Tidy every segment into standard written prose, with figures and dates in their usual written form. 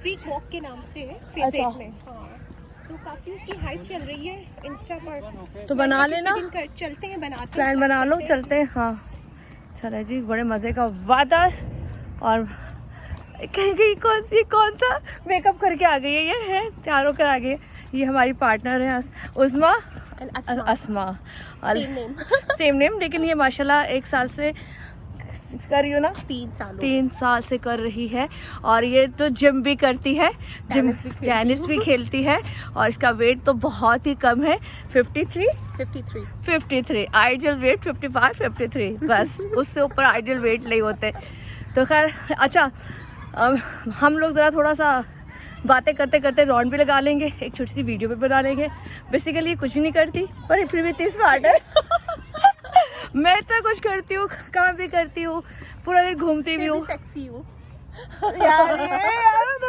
Street walk के नाम से फेज 8 में। हाँ, तो काफी उसकी हाइप चल रही है इंस्टा पर, तो बना लेना, चलते हैं, बनाते प्लान बना लो, चलते हैं। हाँ चलो जी, बड़े मजे का वादा। और कहीं कौन सा मेकअप करके आ गई है, ये है तैयार होकर आ गई है। ये हमारी पार्टनर है उस्मा, अस्मा, सेम नेम, लेकिन ये माशाल्लाह 1 साल से कर रही हो ना, 3 साल से कर रही है। और ये तो जिम भी करती है, टेनिस भी खेलती है। और इसका वेट तो बहुत ही कम है, 53। आइडियल वेट 55, 53 बस, उससे ऊपर आइडियल वेट नहीं होते। तो खैर अच्छा, हम लोग ज़रा थोड़ा सा बातें करते करते राउंड भी लगा लेंगे, एक छोटी सी वीडियो भी बना लेंगे। बेसिकली कुछ भी नहीं करती, पर फिर भी 30 स्मार्ट है। मैं तो कुछ करती हूँ, काम भी करती हूँ, पूरा दिन घूमती भी हूँ, सेक्सी हूँ यार। तो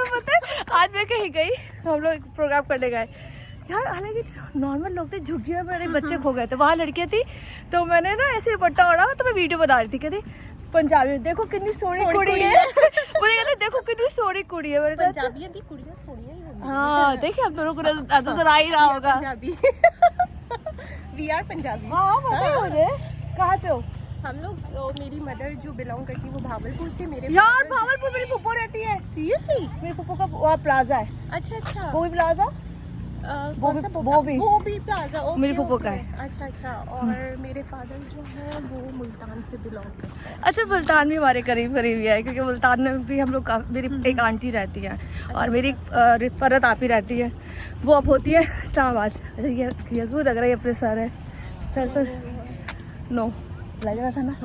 पता है आज मैं कहीं गई, हम लोग प्रोग्राम करने गए यार, हालांकि नॉर्मल लोग थे, झुग्गियों में मेरे बच्चे खो गए थे, वहाँ लड़कियाँ थी। तो मैंने ना ऐसे दुपट्टा ओढ़ा, तो मैं वीडियो बना रही थी, कहती पंजाबी देखो कितनी सोनी कुड़ी है। मुझे कहते देखो कितनी सोनी कुड़ी है, मेरे पंजाबियों की कुड़ियां सोनियां ही होंगी। हाँ देखिए, अब दोनों को नजर आ ही रहा होगा। Punjabi we are Punjabi. हाँ पता है मुझे। कहाँ से हो? हम लोग, मेरी मदर जो बिलोंग करती है वो भावलपुर से। मेरे यार भावलपुर मेरी फुप्पो रहती है। सीरियसली? मेरी फुप्पो का वहाँ प्लाजा है। अच्छा, वो भी प्लाजा, वो भी प्लाजा मेरी फुप्पो का है। अच्छा। और मेरे फादर जो है वो मुल्तान से बिलोंग करते हैं। अच्छा, मुल्तान भी हमारे करीब ही है, क्योंकि मुल्तान में भी हम लोग मेरी एक आंटी रहती है, और मेरी फरत आपी रहती है, वो अब होती है इस्लामाबाद। अच्छा ये क्यों लग रहा है अपने सर तो नो लग रहा था ना,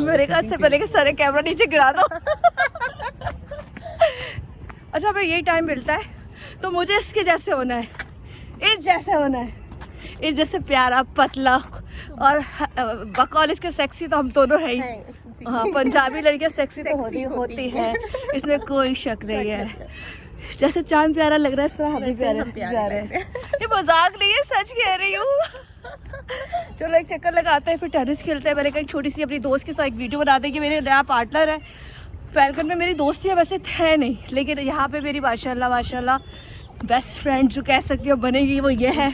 मेरे ख्याल से पहले कि सारे कैमरा नीचे गिरा दो। अच्छा, हमें यही टाइम मिलता है, तो मुझे इसके जैसे होना है, इस जैसे होना है, इस जैसे प्यारा पतला, और बकौल इसके सेक्सी तो हम दोनों है ही। हाँ, पंजाबी लड़कियां सेक्सी तो होती है, इसमें कोई शक नहीं है। जैसे चांद प्यारा लग रहा है, इस तरह हम भी प्यारे हैं। ये मजाक नहीं है, सच कह रही हूँ। चलो एक चक्कर लगाते हैं, फिर टेनिस खेलते हैं। मैंने कहा छोटी सी अपनी दोस्त के साथ एक वीडियो बना देंगे, मेरे नया पार्टनर है। फैल्कन में मेरी दोस्तियाँ वैसे है नहीं, लेकिन यहाँ पे मेरी माशाल्लाह बेस्ट फ्रेंड जो कह सकती हो बनेगी, वो ये है।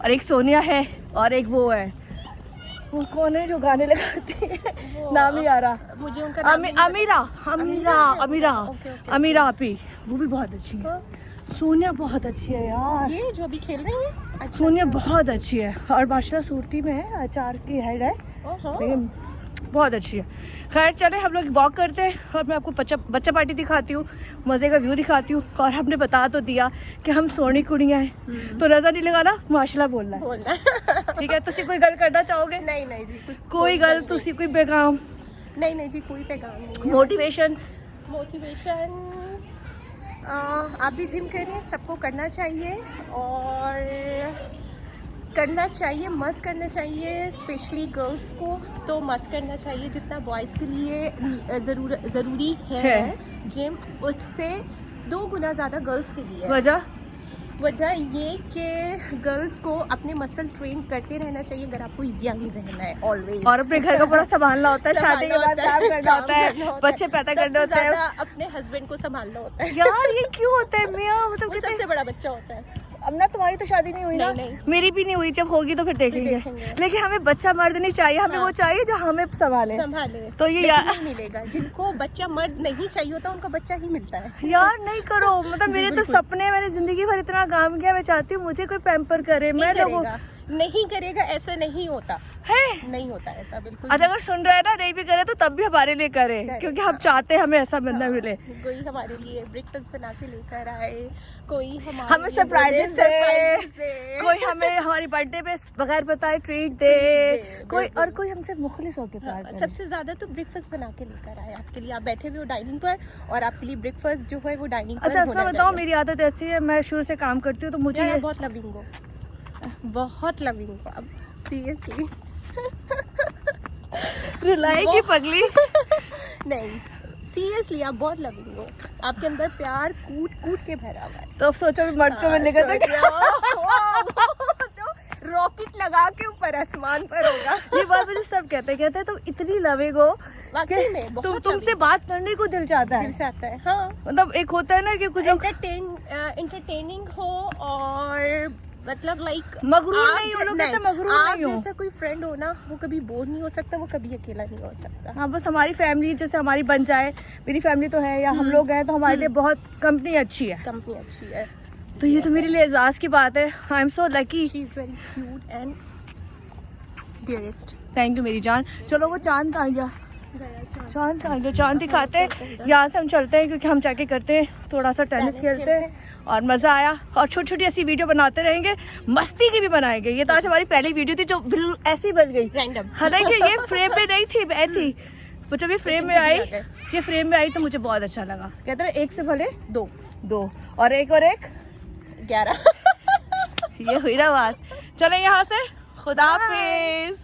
और एक सोनिया है, और एक वो है, वो कौन है जो गाने लगाती है, नाम नहीं आ रहा मुझे उनका नाम। अमीरा आपी, वो भी बहुत अच्छी है। सोनिया बहुत अच्छी है यार, ये जो भी खेल रही है। अच्छा, सोनिया बहुत अच्छी है, और माशाल्लाह सूरती में है, अचार की हेड है, लेकिन बहुत अच्छी है। खैर चले, हम लोग वॉक करते हैं, और मैं आपको बच्चा पार्टी दिखाती हूँ, मज़े का व्यू दिखाती हूँ। और हमने बता तो दिया कि हम सोनी कुड़ियाँ हैं, तो नज़र नहीं लगाना, माशाल्लाह बोलना है। ठीक है, तुसी कोई गल करना चाहोगे? नहीं जी, कोई गल, तुसी कोई पैगाम? नहीं जी, कोई पैगाम नहीं। मोटिवेशन आप भी जिम करें, सबको करना चाहिए, और करना चाहिए, मस्ट करना चाहिए, स्पेशली गर्ल्स को तो मस्ट करना चाहिए। जितना बॉयज़ के लिए ज़रूरी है जिम, उससे 2 गुना ज़्यादा गर्ल्स के लिए। वजह ये कि गर्ल्स को अपने मसल ट्रेन करते रहना चाहिए अगर आपको यंग रहना है ऑलवेज। और अपने घर का पूरा संभालना होता है, शादी के बाद काम करना होता है, बच्चे पैदा करने होते हैं, अपने हस्बैंड को संभालना होता है। यार ये क्यों होता है मियां? मतलब सबसे बड़ा बच्चा होता है। अब ना तुम्हारी तो शादी नहीं हुई ना? नहीं। मेरी भी नहीं हुई, जब होगी तो फिर देखेंगे। लेकिन हमें बच्चा मर्द नहीं चाहिए, हमें वो चाहिए जो हमें संभाले। तो ये नहीं मिलेगा। जिनको बच्चा मर्द नहीं चाहिए होता, उनका बच्चा ही मिलता है। यार नहीं करो, मतलब मेरे तो सपने, मैंने जिंदगी भर इतना काम किया, मैं चाहती हूँ मुझे कोई पैम्पर करे। मैं लोगों नहीं करेगा, ऐसा नहीं होता है, नहीं होता ऐसा बिल्कुल। अगर सुन रहा है ना, नहीं भी करे तो तब भी हमारे लिए करे, क्योंकि हम चाहते हैं हमें ऐसा बंदा मिले। कोई हमारे लिए ब्रेकफास्ट बना के लेकर आए, कोई हमें सरप्राइजेस दे, कोई हमें हमारी बर्थडे पे बगैर बताए ट्रीट दे, कोई हमसे मुखलिस होके प्यार करे। सबसे ज्यादा तो ब्रेकफास्ट बना के लेकर आए आपके लिए। आप बैठे हुए हो डाइनिंग पर, और आपके लिए ब्रेकफास्ट जो है वो डाइनिंग पर। अच्छा ऐसा बताओ, मेरी आदत ऐसी है, मैं शुरू से काम करती हूँ, तो मुझे बहुत लविंग हो, बहुत लविंग हो अब, सीरियसली। रुलाएगी पगली। नहीं सीरियसली, आप बहुत लविंग हो, आपके अंदर प्यार कूट के भरा हुआ है। तो अब सोचो मर्द को मिलेगा तो रॉक रॉकेट लगा के ऊपर आसमान पर होगा। ये बात मुझे सब कहते हैं तुम इतनी लविंग हो वाकई में बहुत तुमसे बात करने को दिल चाहता है। दिल चाहता है, हाँ। मतलब एक होता है ना कि कुछ एंटरटेनिंग हो और मतलब लाइक मगरूर नहीं हो, लोग कहते हैं मगरूर आप नहीं हो। जैसा कोई फ्रेंड हो ना, वो कभी बोर नहीं हो सकता, वो कभी अकेला नहीं हो सकता। हाँ, बस हमारी फैमिली जैसे हमारी बन जाए, मेरी फैमिली तो है या हम लोग हैं, तो हमारे लिए बहुत कंपनी अच्छी है। कंपनी अच्छी है, तो ये तो मेरे लिए एजाज की बात है। I am so lucky. She is very cute and dearest. Thank you मेरी जान। चलो वो चांद कहाँ गया? चांद कहाँ गया? चांद दिखाते हैं। यहाँ से हम चलते हैं क्योंकि हम जाके करते हैं थोड़ा सा टेनिस खेलते हैं और मज़ा आया। और छोटी छोटी ऐसी वीडियो बनाते रहेंगे, मस्ती की भी बनाएंगे। ये तो आज हमारी पहली वीडियो थी जो बिल्कुल ऐसी बन गई, रैंडम। हालांकि ये फ्रेम में नहीं थी, मैं थी। वो जब ये फ्रेम में आई, तो मुझे बहुत अच्छा लगा। कहते हैं एक से भले दो और एक 11। ये हुई ना बात। चले यहाँ से, खुदा हाफिज।